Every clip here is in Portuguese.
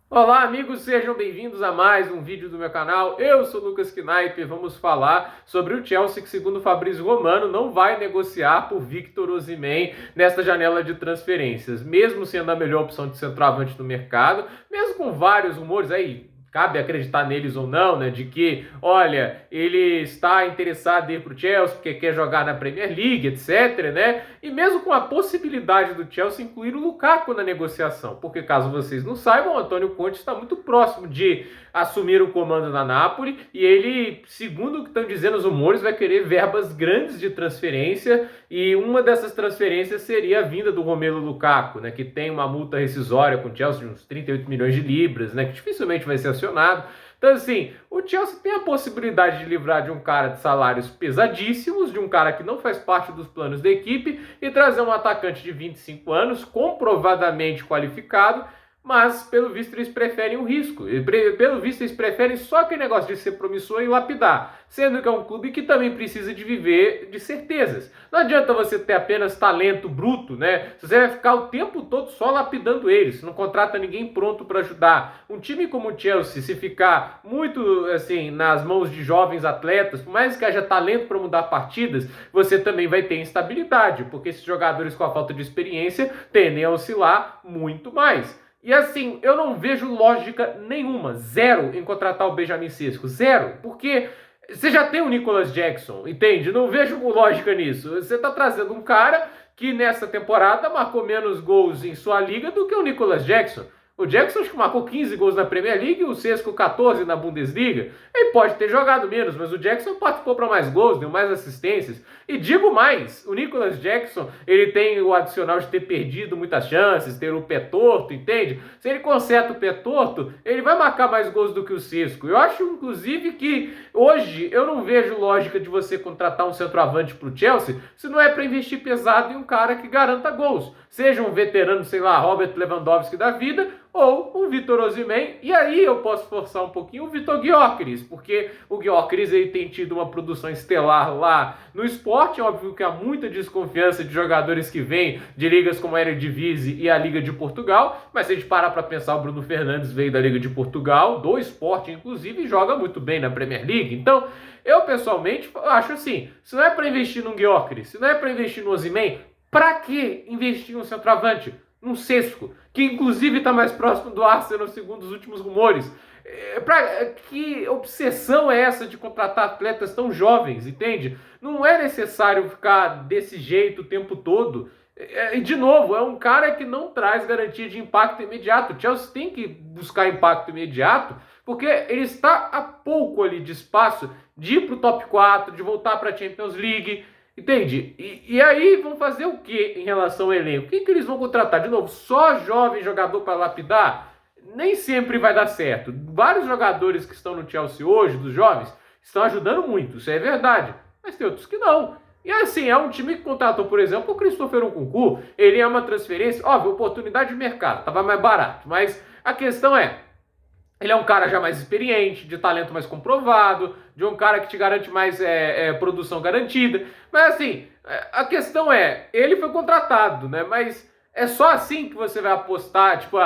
Olá, amigos, sejam bem-vindos a mais um vídeo do meu canal. Eu sou Lucas Knaip e vamos falar sobre o Chelsea que, segundo Fabrício Romano, não vai negociar por Victor Osimhen nesta janela de transferências, mesmo sendo a melhor opção de centroavante do mercado, mesmo com vários rumores aí. Cabe acreditar neles ou não, né? De que, olha, ele está interessado em ir para o Chelsea porque quer jogar na Premier League, etc, né? E mesmo com a possibilidade do Chelsea incluir o Lukaku na negociação, porque caso vocês não saibam, o Antônio Conte está muito próximo de assumir o comando na Napoli e ele, segundo o que estão dizendo os rumores, vai querer verbas grandes de transferência e uma dessas transferências seria a vinda do Romelu Lukaku, né? Que tem uma multa rescisória com o Chelsea de uns 38 milhões de libras, né? Que dificilmente vai ser acionado. Então, assim, o Chelsea tem a possibilidade de livrar de um cara de salários pesadíssimos, de um cara que não faz parte dos planos da equipe, e trazer um atacante de 25 anos, comprovadamente qualificado, mas pelo visto eles preferem o risco. Pelo visto eles preferem só aquele negócio de ser promissor e lapidar, sendo que é um clube que também precisa de viver de certezas. Não adianta você ter apenas talento bruto, né? Você vai ficar o tempo todo só lapidando eles, não contrata ninguém pronto para ajudar. Um time como o Chelsea, se ficar muito assim nas mãos de jovens atletas, por mais que haja talento para mudar partidas, você também vai ter instabilidade, porque esses jogadores com a falta de experiência tendem a oscilar muito mais. E assim, eu não vejo lógica nenhuma, zero, em contratar o Benjamin Sesko, zero, porque você já tem o Nicolas Jackson, entende? Não vejo lógica nisso. Você está trazendo um cara que nessa temporada marcou menos gols em sua liga do que o Nicolas Jackson. O Jackson acho que marcou 15 gols na Premier League e o Sesko 14 na Bundesliga. Ele pode ter jogado menos, mas o Jackson participou para mais gols, deu mais assistências. E digo mais, o Nicolas Jackson, ele tem o adicional de ter perdido muitas chances, ter o pé torto, entende? Se ele conserta o pé torto, ele vai marcar mais gols do que o Sesko. Eu acho, inclusive, que hoje eu não vejo lógica de você contratar um centroavante para o Chelsea se não é para investir pesado em um cara que garanta gols. Seja um veterano, sei lá, Robert Lewandowski da vida, ou o Victor Osimhen, e aí eu posso forçar um pouquinho o Vitor Gyökeres, porque o Gyökeres ele tem tido uma produção estelar lá no esporte, óbvio que há muita desconfiança de jogadores que vêm de ligas como a Eredivisie e a Liga de Portugal, mas se a gente parar para pensar, o Bruno Fernandes veio da Liga de Portugal, do esporte inclusive, e joga muito bem na Premier League, então eu pessoalmente acho assim, se não é para investir no Gyökeres, se não é para investir no Osimhen, para que investir em um centroavante? Num Sesko, que inclusive está mais próximo do Arsenal segundo os últimos rumores. Que obsessão é essa de contratar atletas tão jovens, entende? Não é necessário ficar desse jeito o tempo todo. E de novo, é um cara que não traz garantia de impacto imediato. O Chelsea tem que buscar impacto imediato, porque ele está a pouco ali de espaço de ir para o top 4, de voltar para a Champions League. Entende? E aí vão fazer o que em relação ao elenco? Quem que eles vão contratar? De novo, só jovem jogador para lapidar? Nem sempre vai dar certo. Vários jogadores que estão no Chelsea hoje, dos jovens, estão ajudando muito, isso é verdade. Mas tem outros que não. E assim, é um time que contratou, por exemplo, o Christopher Nkunku. Ele é uma transferência, óbvio, oportunidade de mercado, estava mais barato. Mas a questão é, ele é um cara já mais experiente, de talento mais comprovado, de um cara que te garante mais produção garantida. Mas assim, a questão é, ele foi contratado, né? Mas é só assim que você vai apostar, tipo,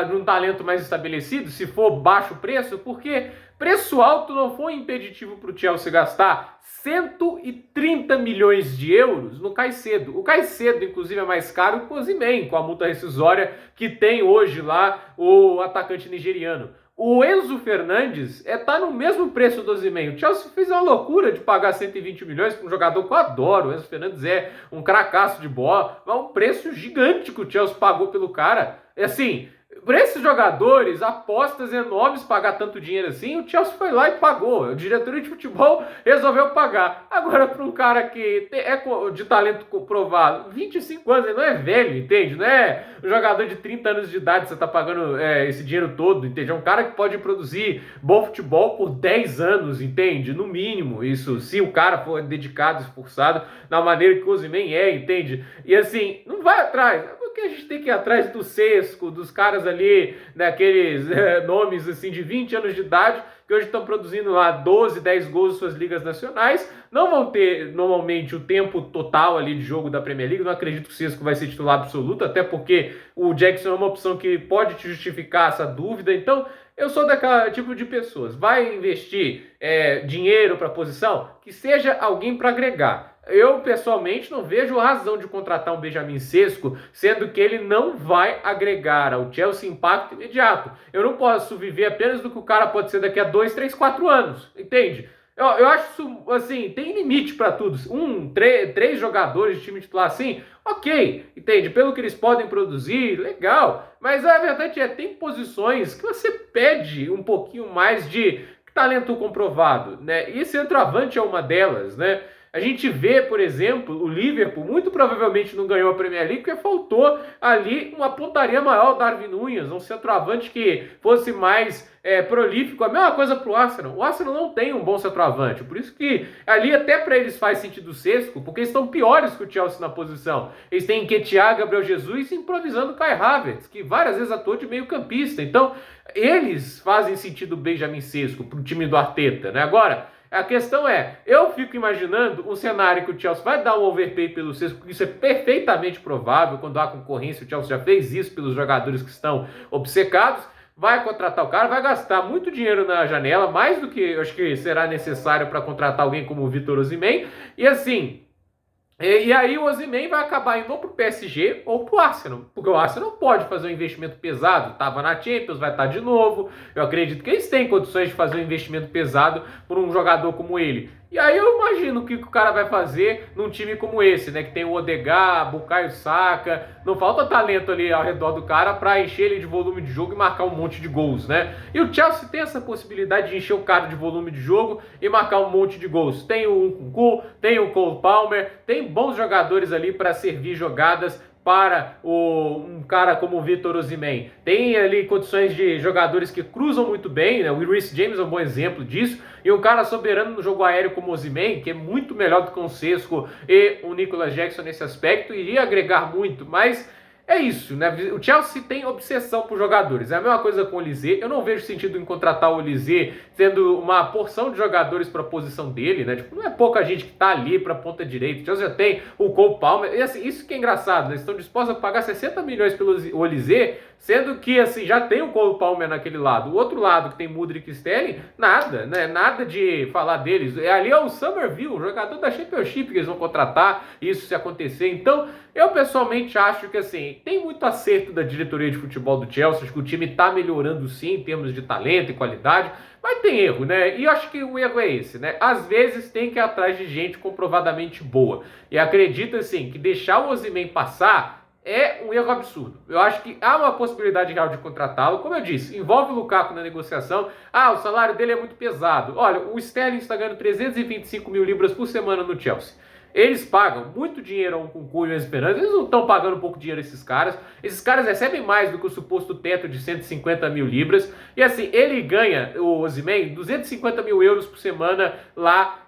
num talento mais estabelecido, se for baixo preço, porque preço alto não foi impeditivo para o Chelsea gastar 130 milhões de euros no Caicedo. O Caicedo, inclusive, é mais caro que o Osimhen, com a multa rescisória que tem hoje lá o atacante nigeriano. O Enzo Fernandes tá no mesmo preço do Osimhen. O Chelsea fez uma loucura de pagar 120 milhões para um jogador que eu adoro. O Enzo Fernandes é um cracaço de bola. É um preço gigante que o Chelsea pagou pelo cara. É assim, para esses jogadores, apostas enormes pagar tanto dinheiro assim, o Chelsea foi lá e pagou. O diretor de futebol resolveu pagar. Agora, para um cara que é de talento comprovado, 25 anos, ele não é velho, entende? Não é um jogador de 30 anos de idade que você está pagando esse dinheiro todo, entende? É um cara que pode produzir bom futebol por 10 anos, entende? No mínimo, isso, se o cara for dedicado, esforçado, da maneira que o Osimhen entende? E assim, não vai atrás. Que a gente tem que ir atrás do Sesko, dos caras ali, daqueles nomes assim de 20 anos de idade, que hoje estão produzindo lá 12, 10 gols em suas ligas nacionais, não vão ter normalmente o tempo total ali de jogo da Premier League. Não acredito que o Sesco vai ser titular absoluto, até porque o Jackson é uma opção que pode te justificar essa dúvida. Então, eu sou daquele tipo de pessoas. Vai investir dinheiro para a posição? Que seja alguém para agregar. Eu, pessoalmente, não vejo razão de contratar um Benjamin Sesko, sendo que ele não vai agregar ao Chelsea impacto imediato. Eu não posso viver apenas do que o cara pode ser daqui a 2, 3, 4 anos, entende? Eu acho isso, assim, tem limite para tudo. Três jogadores de time titular assim, ok, entende? Pelo que eles podem produzir, legal. Mas a verdade tem posições que você pede um pouquinho mais de talento comprovado, né? E centroavante é uma delas, né? A gente vê, por exemplo, o Liverpool muito provavelmente não ganhou a Premier League porque faltou ali uma pontaria maior, Darwin Núñez, um centroavante que fosse mais prolífico. A mesma coisa para o Arsenal. O Arsenal não tem um bom centroavante, por isso que ali até para eles faz sentido o Sesko, porque eles estão piores que o Chelsea na posição. Eles têm Nketiah, Gabriel Jesus improvisando o Kai Havertz, que várias vezes atuou de meio campista. Então, eles fazem sentido o Benjamin Sesko para o time do Arteta, né? Agora, a questão eu fico imaginando um cenário que o Chelsea vai dar um overpay pelo Sesko, porque isso é perfeitamente provável, quando há concorrência, o Chelsea já fez isso pelos jogadores que estão obcecados, vai contratar o cara, vai gastar muito dinheiro na janela, mais do que eu acho que será necessário para contratar alguém como o Victor Osimhen, e assim... E aí o Osimhen vai acabar indo ou pro PSG ou pro Arsenal, porque o Arsenal pode fazer um investimento pesado, estava na Champions, vai estar de novo, eu acredito que eles têm condições de fazer um investimento pesado por um jogador como ele. E aí eu imagino o que o cara vai fazer num time como esse, né, que tem o Odegaard, Bukayo Saka, não falta talento ali ao redor do cara para encher ele de volume de jogo e marcar um monte de gols, né? E o Chelsea tem essa possibilidade de encher o cara de volume de jogo e marcar um monte de gols. Tem o Nkunku, tem o Cole Palmer, tem bons jogadores ali para servir jogadas para um cara como o Victor Osimhen. Tem ali condições de jogadores que cruzam muito bem, né? O Reece James é um bom exemplo disso, e um cara soberano no jogo aéreo como o Osimhen, que é muito melhor do que o Sesko e o Nicolas Jackson nesse aspecto, iria agregar muito, mas... é isso, né? O Chelsea tem obsessão por jogadores. É a mesma coisa com o Olise. Eu não vejo sentido em contratar o Olise tendo uma porção de jogadores para a posição dele, né? Tipo, não é pouca gente que tá ali para a ponta direita. O Chelsea já tem o Cole Palmer. E assim, isso que é engraçado, né? Eles estão dispostos a pagar 60 milhões pelo Olise, sendo que assim, já tem o Cole Palmer naquele lado. O outro lado, que tem Mudryk e Sterling, nada, né? Nada de falar deles. Ali é o Summerville, o jogador da Championship que eles vão contratar, isso se acontecer. Então, eu pessoalmente acho que assim, tem muito acerto da diretoria de futebol do Chelsea, acho que o time está melhorando sim em termos de talento e qualidade, mas tem erro, né? E eu acho que o erro é esse, né? Às vezes tem que ir atrás de gente comprovadamente boa. E acredito assim, que deixar o Osimhen passar é um erro absurdo. Eu acho que há uma possibilidade real de contratá-lo. Como eu disse, envolve o Lukaku na negociação. Ah, o salário dele é muito pesado. Olha, o Sterling está ganhando 325 mil libras por semana no Chelsea. Eles pagam muito dinheiro a um Nkunku e a Esperança. Eles não estão pagando pouco dinheiro a esses caras. Esses caras recebem mais do que o suposto teto de 150 mil libras. E assim, ele ganha, o Osimhen, 250 mil euros por semana lá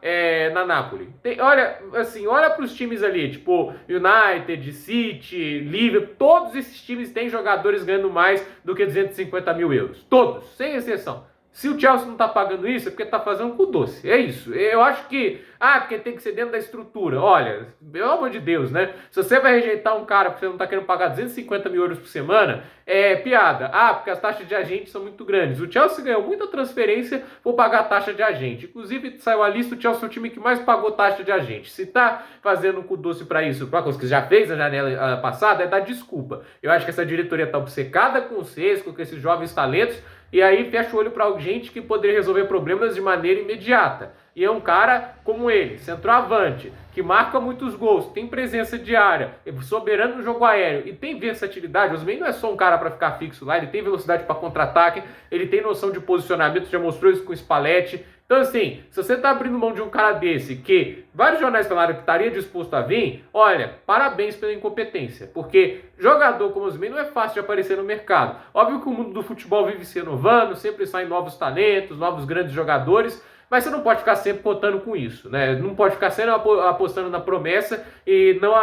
na Napoli. Olha para os times ali, tipo United, City, Liverpool. Todos esses times têm jogadores ganhando mais do que 250 mil euros. Todos, sem exceção. Se o Chelsea não está pagando isso, é porque está fazendo cu doce. É isso. Eu acho que... porque tem que ser dentro da estrutura. Olha, pelo amor de Deus, né? Se você vai rejeitar um cara porque você não está querendo pagar 250 mil euros por semana, é piada. Porque as taxas de agente são muito grandes. O Chelsea ganhou muita transferência por pagar taxa de agente. Inclusive, saiu a lista, o Chelsea é o time que mais pagou taxa de agente. Se está fazendo um cu doce para isso, para coisa que já fez na janela passada, é dar desculpa. Eu acho que essa diretoria está obcecada com o Sesko, com esses jovens talentos, e aí fecha o olho para gente que poderia resolver problemas de maneira imediata. E é um cara como ele, centroavante, que marca muitos gols, tem presença diária, soberano no jogo aéreo e tem versatilidade. O Osimhen não é só um cara para ficar fixo lá, ele tem velocidade para contra-ataque, ele tem noção de posicionamento, já mostrou isso com o Spalletti. Então assim, se você está abrindo mão de um cara desse, que vários jornais falaram que estaria disposto a vir, olha, parabéns pela incompetência, porque jogador como o Osimhen não é fácil de aparecer no mercado. Óbvio que o mundo do futebol vive se renovando, sempre saem novos talentos, novos grandes jogadores, mas você não pode ficar sempre contando com isso, né? Não pode ficar sempre apostando na promessa e não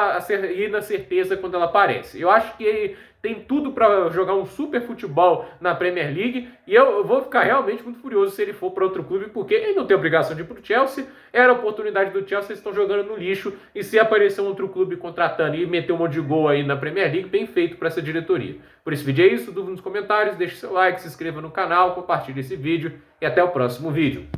ir na certeza quando ela aparece. Eu acho que tem tudo para jogar um super futebol na Premier League, e eu vou ficar realmente muito furioso se ele for para outro clube, porque ele não tem obrigação de ir para o Chelsea, era a oportunidade do Chelsea, eles estão jogando no lixo, e se aparecer um outro clube contratando e meter um monte de gol aí na Premier League, bem feito para essa diretoria. Por esse vídeo é isso, dúvida nos comentários, deixe seu like, se inscreva no canal, compartilhe esse vídeo, e até o próximo vídeo.